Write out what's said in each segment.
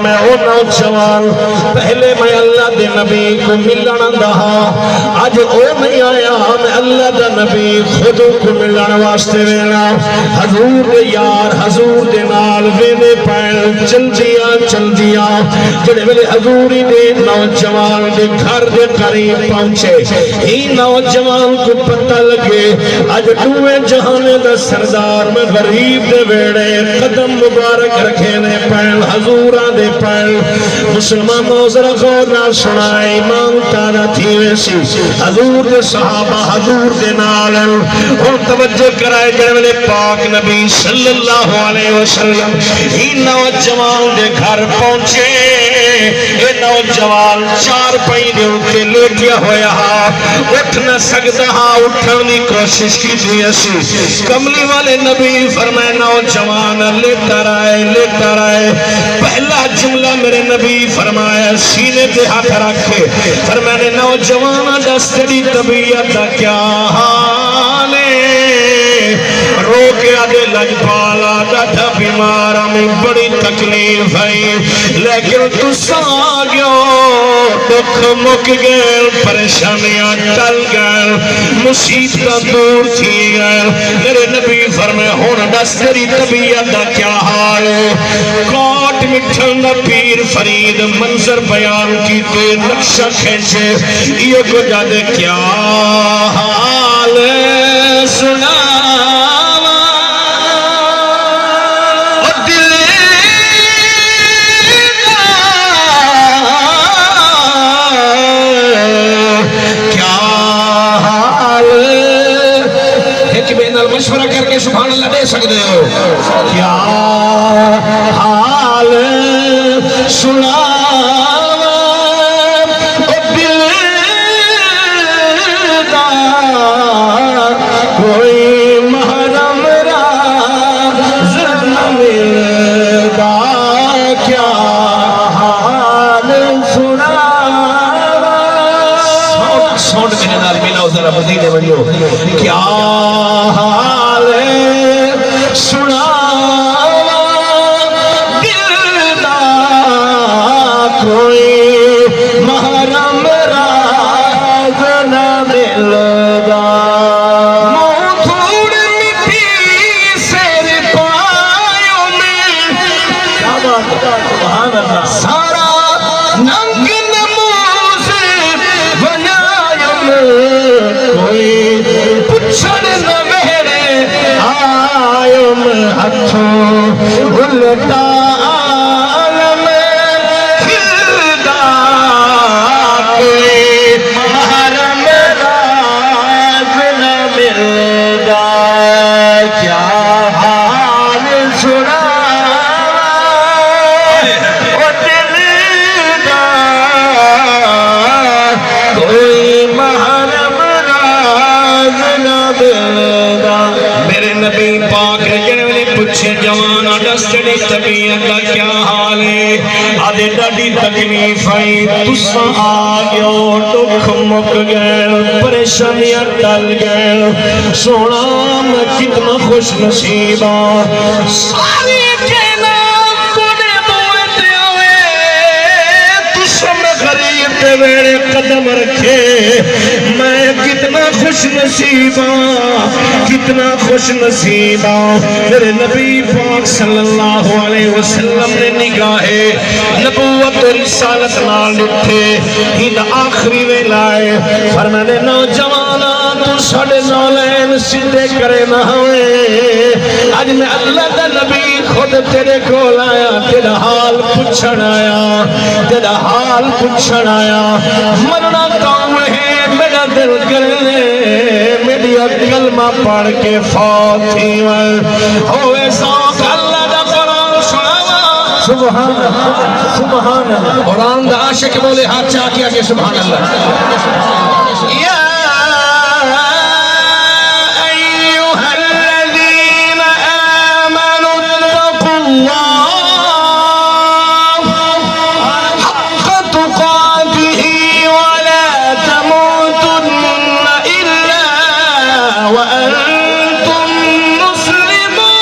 فرمایا او نوجوان پہلے میں اللہ دے نبی کو ملن دا اج او نہیں آیا میں اللہ دا نبی خود کو ملن واسطے وینا حضور دے یار حضور دے نال وینے پین چل دیا جڑے ویلے حضوری دے نوجوان دے گھر دے قریب پہنچے ہی نوجوان کو پتہ لگے اج دوے جہانے دا سردار میں غریب دے ویڑے قدم مبارک رکھے نے پین حضوراں دے پین مسلمان ذرا غور نال سنائے ایمان تارا تھی ویسی حضور دے صحابہ حضور دے نال اور توجہ کرائے جڑے ویلے پاک نبی صلی اللہ علیہ وسلم ہی نوجوان دے گھر پہنچے اے نوجوان چار پائی دے اٹھے لیٹیا ہویا اٹھ نہ سکتا اٹھنے کوشش کی تھی اسی کملی والے نبی فرمائے نوجوان لیٹا رہے پہلا جملہ میرے نبی فرمایا سینے پہ ہاتھ رکھے فرمایا نوجوان دس تیری طبیعت دا کیا حال ہے رو کے آدھے لجپالا ڈاٹا بیمارا میں بڑی تکلیف ہے لیکن تو سا گیا دکھ مک گئے پریشانیاں ٹل گئے مصیبت دور تھی گئے میرے نبی فرمائے ہون دس تیری طبیعت دا کیا حال ہے کوٹ مٹھن دا پیر فرید منظر بیان کی تے نقشہ کھینچے یہ کو جادے کیا حال ہے سنا مشورہ کر کے سبحان اللہ دے سکتے ہو کیا حال سنا دل دا کوئی محرم راز نہ ملدا کیا حال سنا سونڈ میرے نال ملاؤ ذرا مدینے بڑھیو کیا حال سنا دل دا کوئی محرم راز نہ ملدا منہ تھوڑ مٹی سیر پایوں میں کیا بات سبحان اللہ سارا ننگ نموز بنایم کوئی پچھڑ نہ آئیم ہتھوں گلتا عالم کھلدا کوئی محرم راز نہ ملدا کیا حال سنا او دل دا کوئی محرم راز نہ ملدا میرے نبی پاک جنوی پچھے جوانا دس جڑی طبیعت کا کیا حال ہے آدھے ڈاڑی تکلیف آئی تسا آگیو دکھ مک گئے پریشانیاں ٹل گئے سونا میں کتنا خوش نصیبہ ساری کہنا کونے بوئے ہوئے تسا میں غریب دے ویڑے قدم رکھے میں کتنا خوش نصیبہ کتنا خوش نصیبہ میرے نبی پاک صلی اللہ علیہ وسلم نے نگاہ نبوت و رسالت نال اٹھے ہند آخری میں لائے فرمانے نوجوانا تو ساڑھے نولین سدھے کرے نہ ہوئے آج میں اللہ دا نبی خود تیرے کو لایا تیرا حال پچھڑ آیا تیرا حال پچھڑ آیا مرنا کام ہے میرا دل کرنے میری کلمہ پڑھ کے فوت تھی ہوئے سوک اللہ دا قرآن سناوا سبحان اللہ سبحان اللہ قرآن دا عاشق بولے ہاتھ چاہ کیا کہ سبحان اللہ یا ایوہ الذین آمنوا اتقوا اللہ حق تقاتہ ولا تموتن الا وانتم مسلمون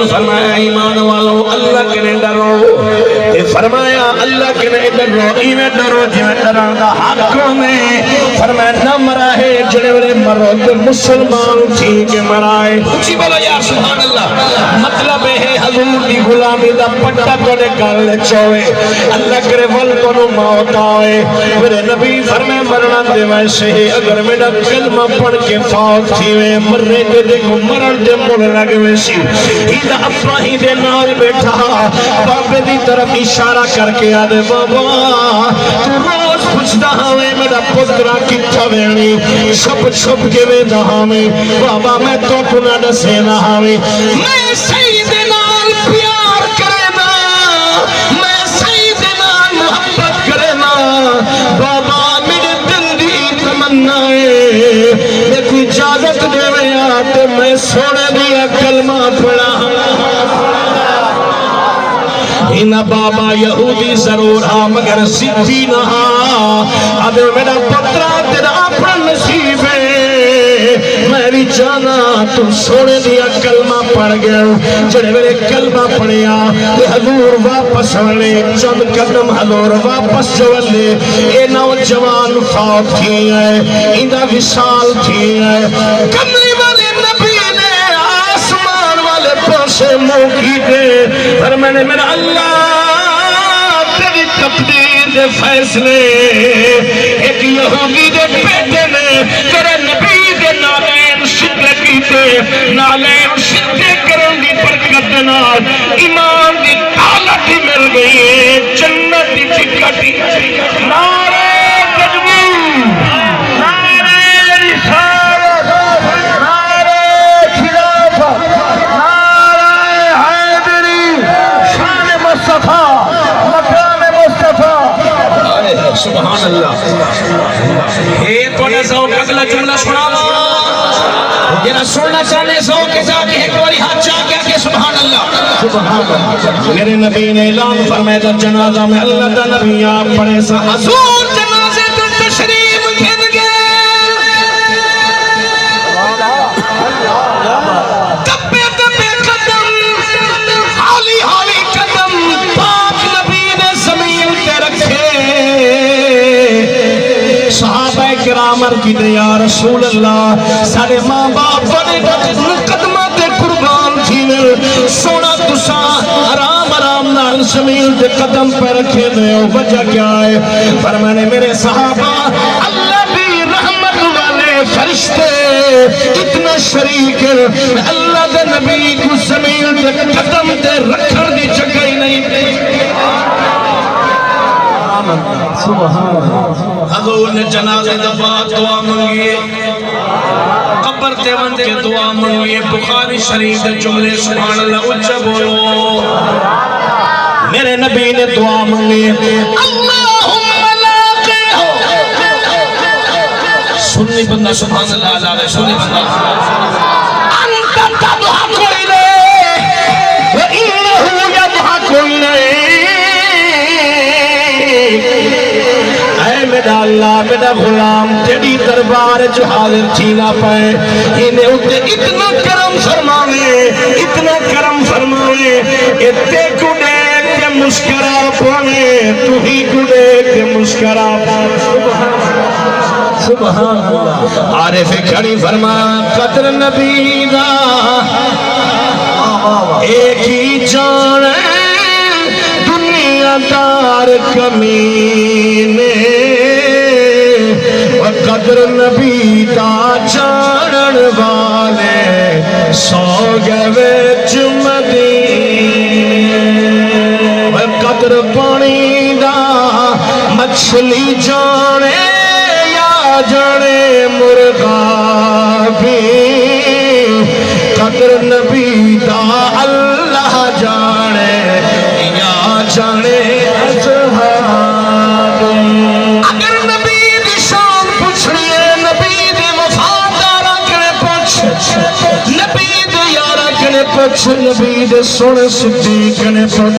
فرمایا ایمان والو اللہ کے ڈرو تے فرمایا اللہ کے ڈرو ایویں ڈرو جویں ڈرن دا حق میں فرمایا نہ مرائے جڑے ویلے مرو تے مسلمان تھی کے مرائے اونچی بولو یا سبحان اللہ مطلب ہے حضور دی غلامی دا پٹا تواڈے گل وچ ہوے اللہ کرے ول کو موت آئے میرے نبی فرمائے مرنا دے ویسے ہی اگر میرا کلمہ پڑھ کے فوت تھی وے مرے دے دیکھو مرن دے مڑ لگے ویسی ہیدہ اپنا ہی دے نال بیٹھا بابے دی طرف اشارہ کر کے آدھے بابا تو روز پوچھتا ہوئے میرا پترہ کتھا وینی چھپ کے ویدہ ہمیں بابا میں تو کنا دسے نہ ہمیں میں سید نال پیار کرنا میں سید نال محبت کرنا بابا میرے دل دی تمنا ہے دیکھو اجازت دے میں آتے میں سوڑے دیا کلمہ پڑھا اینا بابا یہودی ضرور ہاں مگر سکھی نہ ہاں اب میرا پترہ تیرا اپنا نصیب ہے میں بھی جانا تم سوڑے دیا کلمہ پڑھ گیا جڑے میرے کلمہ پڑھیا حضور واپس والے چند قدم حضور واپس جولے اے نوجوان فوت تھی ہے اینا وصال تھی ہے کملی والے نبی نے آسمان والے پاسے موکی دے پر میں نے میرا اللہ تیری تقدیر دے فیصلے ایک یہودی دے بیٹے نے تیرے نبی دے نالین شدے کیتے نالین شدے کرن دی برکت نال ایمان دی طاقت مل گئی ہے جنت دی ٹکٹی نعرہ تکبیر نعرہ رسالت نعرہ خلافت نعرہ حیدری شان مصطفیٰ مقام مصطفیٰ سبحان اللہ ایک کونے سو اگلا جملہ سناوا جنہا سننا چاہنے سو کہ جا کے ایک باری ہاتھ چاہ گیا کہ سبحان اللہ سبحان اللہ میرے نبی نے اعلان فرمایا تھا جنازہ میں اللہ دا نبی آپ پڑھے سا حضور جنازے تو تشریف گھن گئے دبے دبے قدم حالی حالی قدم پاک نبی نے زمین کے رکھے صحابہ کرام کی دے یا رسول اللہ سارے ماں باپ بڑے قدمہ تے قربان تھی سونا تسا آرام آرام نال زمین تے قدم پہ رکھے دے وجہ کیا ہے فرمانے میرے صحابہ اللہ بھی رحمت والے فرشتے اتنا شریک اللہ دے نبی کو زمین تے قدم تے رکھر دی جگہ ہی نہیں دے حضور نے جنازے دفعہ دعا منگیے قبر تیون کے دعا منگیے بخاری شریف دے جملے سبحان اللہ اچھا بولو میرے نبی نے دعا منگیے اللہم لاقے ہو سننی بندہ سبحان اللہ علیہ سننی بندہ انت تضحک الیہ وَإِنَّهُ يَضْحَكُ الیہ اے میرا اللہ میرا غلام تیری دربار جو حاضر تھی نہ پائے انہیں اتنے اتنا کرم فرماوے اتنے کو دیکھ کے مسکرا پانے تو ہی کو دیکھ کے مسکرا پانے سبحان اللہ عارف کھڑی فرما قدر نبی دا ایک ہی جان دنیا دار کمینے قدر نبی دا جانن والے سو گئے مدینے قدر پانی دا مچھلی جانے یا جانے مرغا بھی قدر نبی دا اللہ جانے یا جانے اصحاب اگر نبی دی شان پوچھنیے نبی دی وفادارہ کنے پوچھ نبی دی یارہ کنے پوچھ نبی دی سن صدیق کنے پوچھ